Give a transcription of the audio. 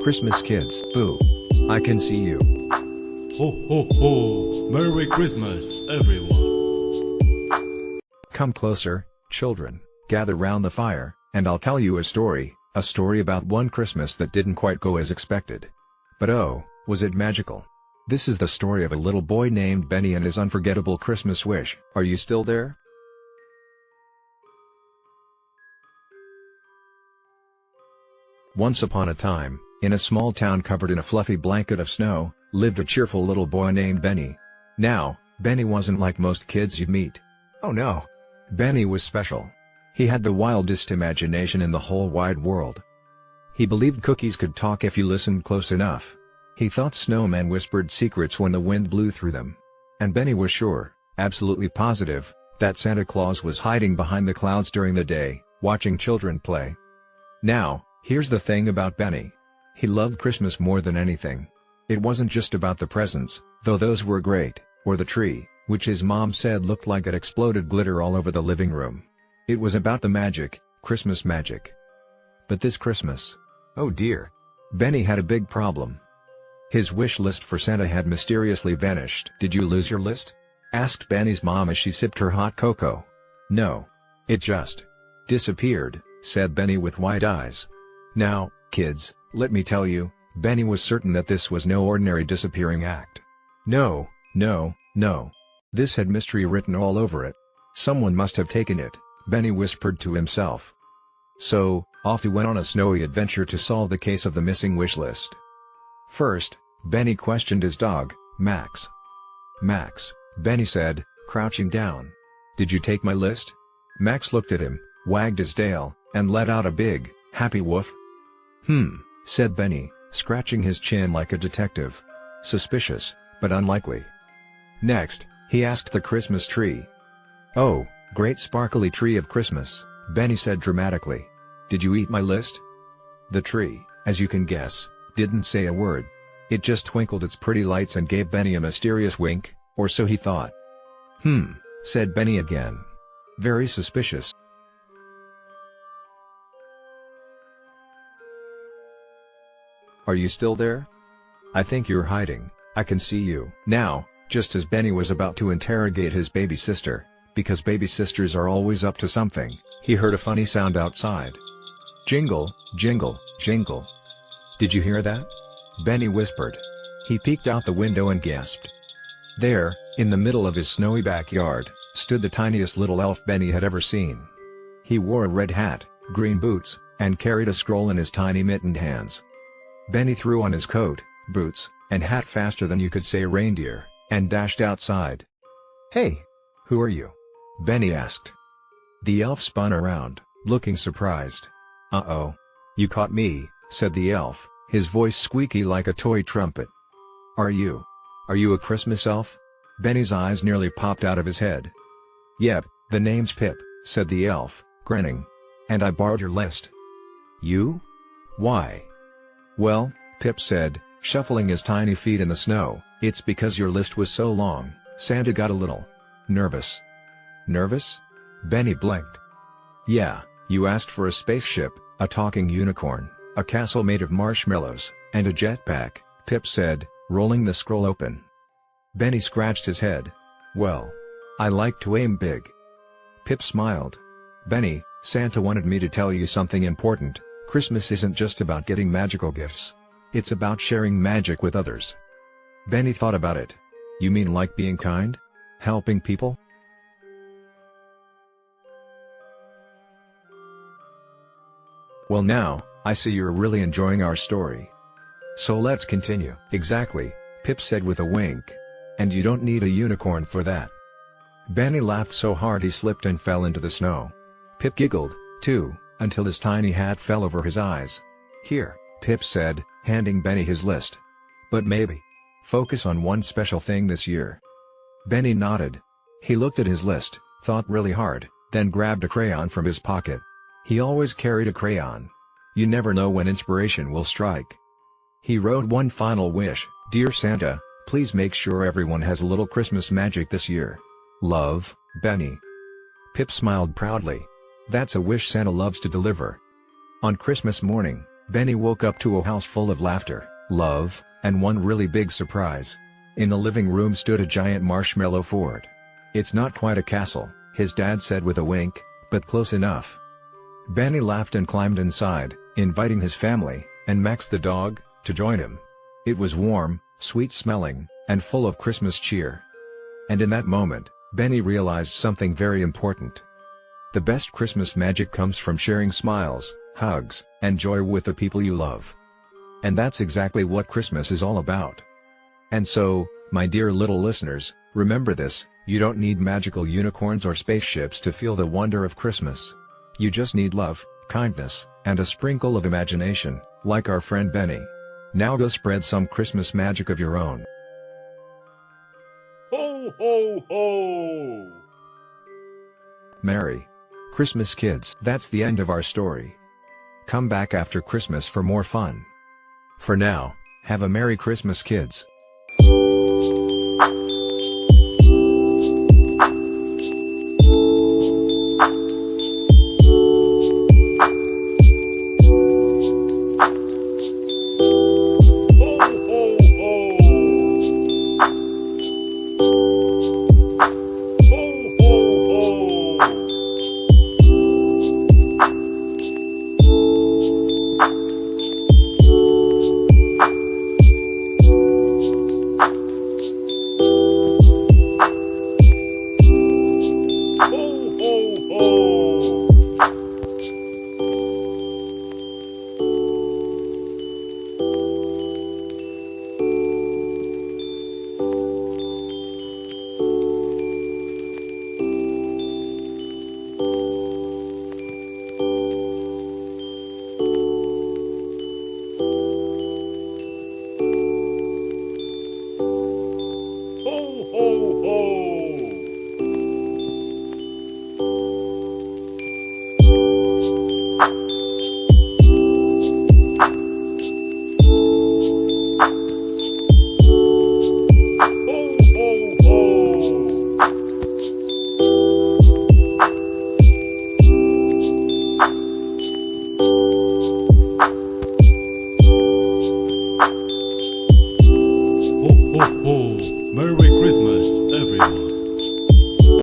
Christmas kids, boo. I can see you. Ho ho ho! Merry Christmas, everyone! Come closer, children, gather round the fire, and I'll tell you a story about one Christmas that didn't quite go as expected. But oh, was it magical? This is the story of a little boy named Benny and his unforgettable Christmas wish. Are you still there? Once upon a time, in a small town covered in a fluffy blanket of snow, lived a cheerful little boy named Benny. Now, Benny wasn't like most kids you'd meet. Oh no! Benny was special. He had the wildest imagination in the whole wide world. He believed cookies could talk if you listened close enough. He thought snowmen whispered secrets when the wind blew through them. And Benny was sure, absolutely positive, that Santa Claus was hiding behind the clouds during the day, watching children play. Now, here's the thing about Benny. He loved Christmas more than anything. It wasn't just about the presents, though those were great, or the tree, which his mom said looked like it exploded glitter all over the living room. It was about the magic, Christmas magic. But this Christmas, oh dear, Benny had a big problem. His wish list for Santa had mysteriously vanished. Did you lose your list? Asked Benny's mom as she sipped her hot cocoa. No. It just disappeared, said Benny with wide eyes. Now, kids, let me tell you, Benny was certain that this was no ordinary disappearing act. No. This had mystery written all over it. Someone must have taken it, Benny whispered to himself. So, off he went on a snowy adventure to solve the case of the missing wish list. First, Benny questioned his dog, Max. Max, Benny said, crouching down. Did you take my list? Max looked at him, wagged his tail, and let out a big, happy woof. Said Benny, scratching his chin like a detective. Suspicious, but unlikely. Next, he asked the Christmas tree. Oh, great sparkly tree of Christmas, Benny said dramatically. Did you eat my list? The tree, as you can guess, didn't say a word. It just twinkled its pretty lights and gave Benny a mysterious wink, or so he thought. Said Benny again. Very suspicious. Are you still there? I think you're hiding, I can see you. Now, just as Benny was about to interrogate his baby sister, because baby sisters are always up to something, he heard a funny sound outside. Jingle, jingle, jingle. Did you hear that? Benny whispered. He peeked out the window and gasped. There, in the middle of his snowy backyard, stood the tiniest little elf Benny had ever seen. He wore a red hat, green boots, and carried a scroll in his tiny mittened hands. Benny threw on his coat, boots, and hat faster than you could say reindeer, and dashed outside. Hey! Who are you? Benny asked. The elf spun around, looking surprised. Uh-oh. You caught me, said the elf, his voice squeaky like a toy trumpet. Are you a Christmas elf? Benny's eyes nearly popped out of his head. Yep, the name's Pip, said the elf, grinning. And I borrowed your list. You? Why? Well, Pip said, shuffling his tiny feet in the snow, it's because your list was so long, Santa got a little nervous. Nervous? Benny blinked. Yeah, you asked for a spaceship, a talking unicorn, a castle made of marshmallows, and a jetpack, Pip said, rolling the scroll open. Benny scratched his head. Well, I like to aim big. Pip smiled. Benny, Santa wanted me to tell you something important. Christmas isn't just about getting magical gifts. It's about sharing magic with others. Benny thought about it. You mean like being kind? Helping people? Well now, I see you're really enjoying our story. So let's continue. Exactly, Pip said with a wink. And you don't need a unicorn for that. Benny laughed so hard he slipped and fell into the snow. Pip giggled, too, until his tiny hat fell over his eyes. Here, Pip said, handing Benny his list. But maybe focus on one special thing this year. Benny nodded. He looked at his list, thought really hard, then grabbed a crayon from his pocket. He always carried a crayon. You never know when inspiration will strike. He wrote one final wish. Dear Santa, please make sure everyone has a little Christmas magic this year. Love, Benny. Pip smiled proudly. That's a wish Santa loves to deliver. On Christmas morning, Benny woke up to a house full of laughter, love, and one really big surprise. In the living room stood a giant marshmallow fort. "It's not quite a castle," his dad said with a wink, "but close enough." Benny laughed and climbed inside, inviting his family, and Max the dog, to join him. It was warm, sweet-smelling, and full of Christmas cheer. And in that moment, Benny realized something very important. The best Christmas magic comes from sharing smiles, hugs, and joy with the people you love. And that's exactly what Christmas is all about. And so, my dear little listeners, remember this: you don't need magical unicorns or spaceships to feel the wonder of Christmas. You just need love, kindness, and a sprinkle of imagination, like our friend Benny. Now go spread some Christmas magic of your own. Ho, ho, ho! Merry Christmas, kids. That's the end of our story. Come back after Christmas for more fun. For now, have a Merry Christmas, kids.